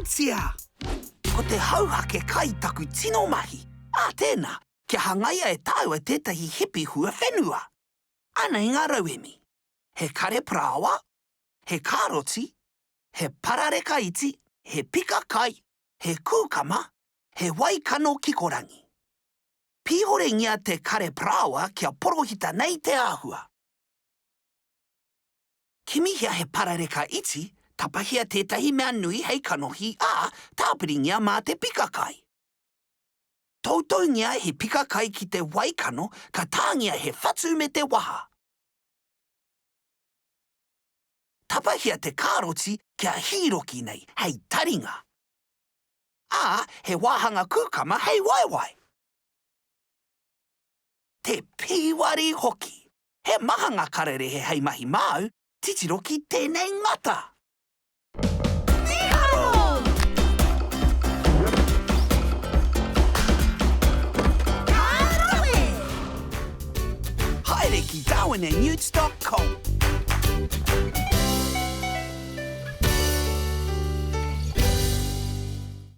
Newtsia! Ko te hauhake kaitaku tino mahi. Tēnā, kia hangaia e tāu e tētahi hipi hua whenua. Ana i ngā rauemi. He kare prawa, he karoti, he parareka iti, he pika kai, he kūkama, he waikano kikorangi. Pihore ngia te kare prawa kia porohita nei te āhua. Kimihia he parareka iti, tapahia tētahi mea nui hei kanohi tāpiri ngia mā te pika kai. Tautau ngia he pika kai ki te waikano ka tāngia he whatu me te waha. Tapahia te karoti kia hiroki nei hei taringa. He wāhanga kūkama hei waiwai. Te pīwari hoki. He mahanga kararehe hei mahi māu, titiro ki tēnei ngata. Tiharo! Kāroe! Haere ki darwinandnewts.com.